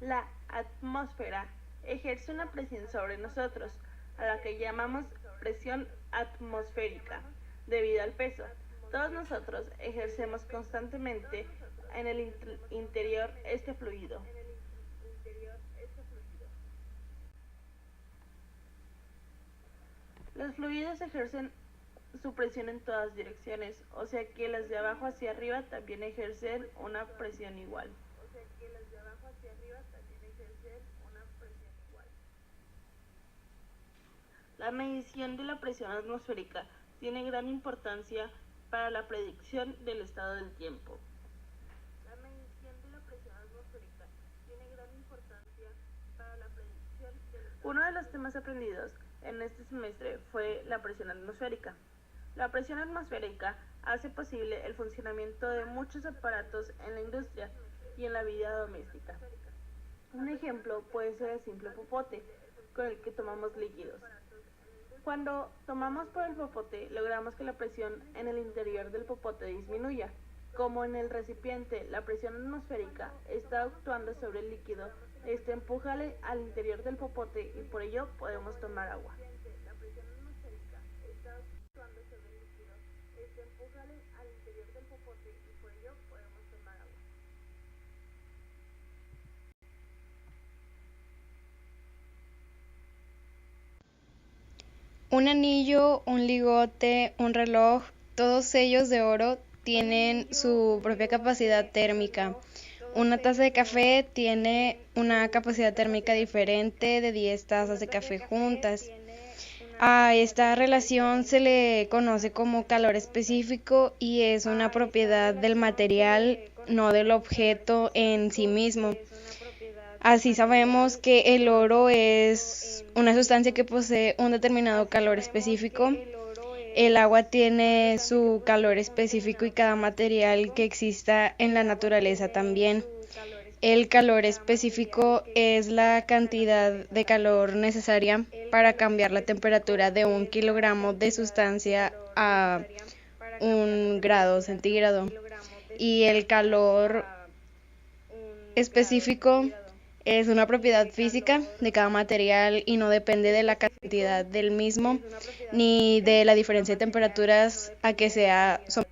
La atmósfera ejerce una presión sobre nosotros, a la que llamamos presión atmosférica, debido al peso. Todos nosotros ejercemos constantemente en el interior este fluido. Los fluidos ejercen su presión en todas direcciones, o sea que las de abajo hacia arriba también ejercen una presión igual. La medición de la presión atmosférica tiene gran importancia para la predicción del estado del tiempo. Uno de los temas aprendidos en este semestre fue la presión atmosférica. La presión atmosférica hace posible el funcionamiento de muchos aparatos en la industria y en la vida doméstica. Un ejemplo puede ser el simple popote con el que tomamos líquidos. Cuando tomamos por el popote, logramos que la presión en el interior del popote disminuya. Como en el recipiente la presión atmosférica está actuando sobre el líquido, este empuja al interior del popote y por ello podemos tomar agua. Un anillo, un ligote, un reloj, todos ellos de oro tienen su propia capacidad térmica. Una taza de café tiene una capacidad térmica diferente de 10 tazas de café juntas. A esta relación se le conoce como calor específico y es una propiedad del material, no del objeto en sí mismo. Así sabemos que el oro es una sustancia que posee un determinado calor específico. El agua tiene su calor específico y cada material que exista en la naturaleza también. El calor específico es la cantidad de calor necesaria para cambiar la temperatura de 1 kilogramo de sustancia a 1 grado centígrado. Y el calor específico es una propiedad física de cada material y no depende de la cantidad del mismo ni de la diferencia de temperaturas a que sea sometido.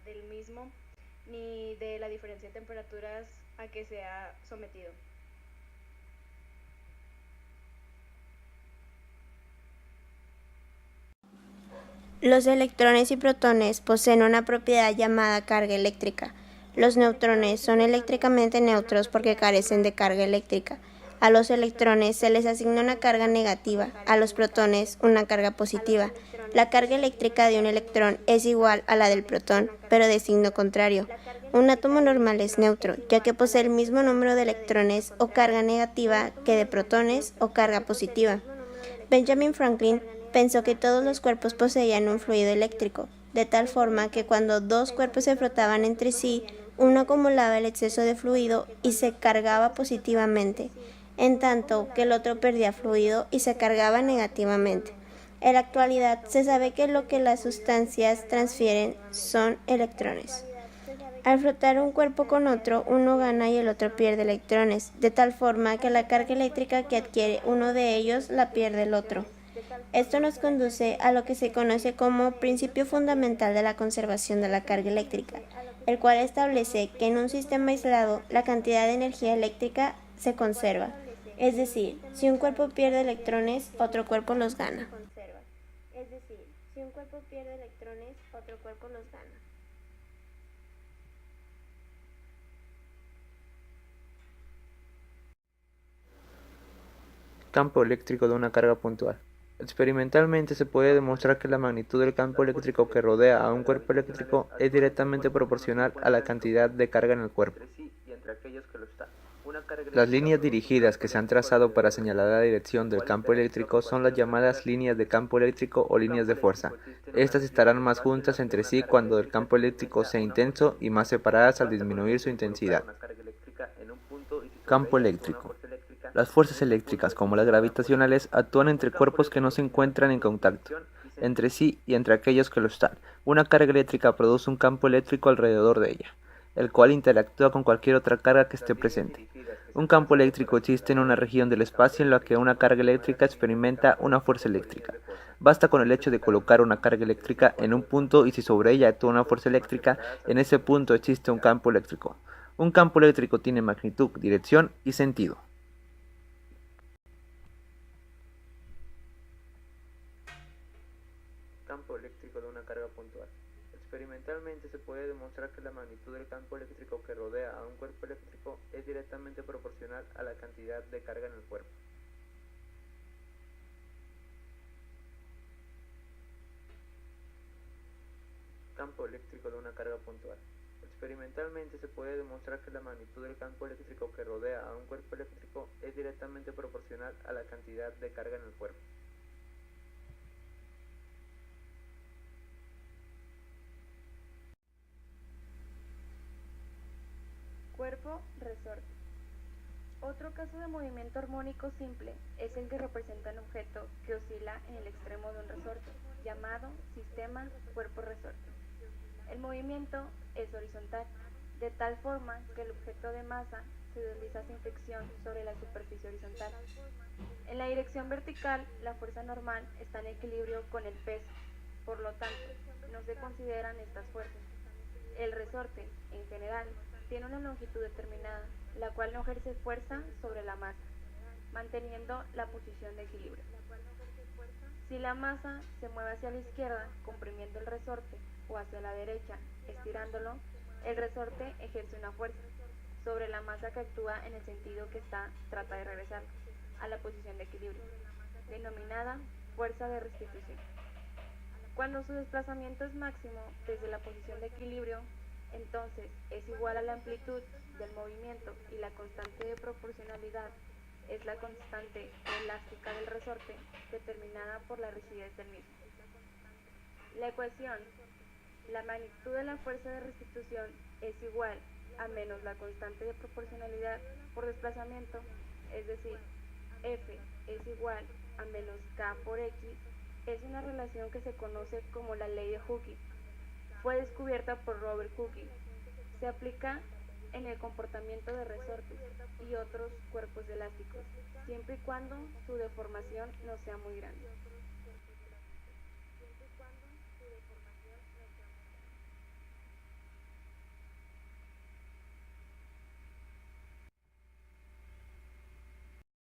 Los electrones y protones poseen una propiedad llamada carga eléctrica. Los neutrones son eléctricamente neutros porque carecen de carga eléctrica. A los electrones se les asigna una carga negativa, a los protones una carga positiva. La carga eléctrica de un electrón es igual a la del protón, pero de signo contrario. Un átomo normal es neutro, ya que posee el mismo número de electrones o carga negativa que de protones o carga positiva. Benjamin Franklin pensó que todos los cuerpos poseían un fluido eléctrico, de tal forma que cuando dos cuerpos se frotaban entre sí, uno acumulaba el exceso de fluido y se cargaba positivamente, en tanto que el otro perdía fluido y se cargaba negativamente. En la actualidad se sabe que lo que las sustancias transfieren son electrones. Al frotar un cuerpo con otro, uno gana y el otro pierde electrones, de tal forma que la carga eléctrica que adquiere uno de ellos la pierde el otro. Esto nos conduce a lo que se conoce como principio fundamental de la conservación de la carga eléctrica, el cual establece que en un sistema aislado la cantidad de energía eléctrica se conserva, es decir, si un cuerpo pierde electrones, otro cuerpo los gana. Campo eléctrico de una carga puntual. Experimentalmente se puede demostrar que la magnitud del campo eléctrico que rodea a un cuerpo eléctrico es directamente proporcional a la cantidad de carga en el cuerpo. Las líneas dirigidas que se han trazado para señalar la dirección del campo eléctrico son las llamadas líneas de campo eléctrico o líneas de fuerza. Estas estarán más juntas entre sí cuando el campo eléctrico sea intenso y más separadas al disminuir su intensidad. Campo eléctrico. Las fuerzas eléctricas, como las gravitacionales, actúan entre cuerpos que no se encuentran en contacto entre sí y entre aquellos que lo están. Una carga eléctrica produce un campo eléctrico alrededor de ella, el cual interactúa con cualquier otra carga que esté presente. Un campo eléctrico existe en una región del espacio en la que una carga eléctrica experimenta una fuerza eléctrica. Basta con el hecho de colocar una carga eléctrica en un punto y si sobre ella actúa una fuerza eléctrica, en ese punto existe un campo eléctrico. Un campo eléctrico tiene magnitud, dirección y sentido. Campo eléctrico de una carga puntual. Experimentalmente se puede demostrar que la magnitud del campo eléctrico que rodea a un cuerpo eléctrico es directamente proporcional a la cantidad de carga en el cuerpo. Campo eléctrico de una carga puntual. Experimentalmente se puede demostrar que la magnitud del campo eléctrico que rodea a un cuerpo eléctrico es directamente proporcional a la cantidad de carga en el cuerpo. Cuerpo resorte. Otro caso de movimiento armónico simple es el que representa un objeto que oscila en el extremo de un resorte, llamado sistema cuerpo resorte. El movimiento es horizontal, de tal forma que el objeto de masa se desliza sin fricción sobre la superficie horizontal. En la dirección vertical, la fuerza normal está en equilibrio con el peso, por lo tanto, no se consideran estas fuerzas. El resorte, en general, tiene una longitud determinada, la cual no ejerce fuerza sobre la masa, manteniendo la posición de equilibrio. Si la masa se mueve hacia la izquierda, comprimiendo el resorte, o hacia la derecha, estirándolo, el resorte ejerce una fuerza sobre la masa que actúa en el sentido que trata de regresar a la posición de equilibrio, denominada fuerza de restitución. Cuando su desplazamiento es máximo desde la posición de equilibrio, entonces es igual a la amplitud del movimiento y la constante de proporcionalidad es la constante elástica del resorte determinada por la rigidez del mismo. La ecuación, la magnitud de la fuerza de restitución es igual a menos la constante de proporcionalidad por desplazamiento, es decir, F es igual a menos K por X, es una relación que se conoce como la ley de Hooke. Fue descubierta por Robert Hooke. Se aplica en el comportamiento de resortes y otros cuerpos elásticos, siempre y cuando su deformación no sea muy grande.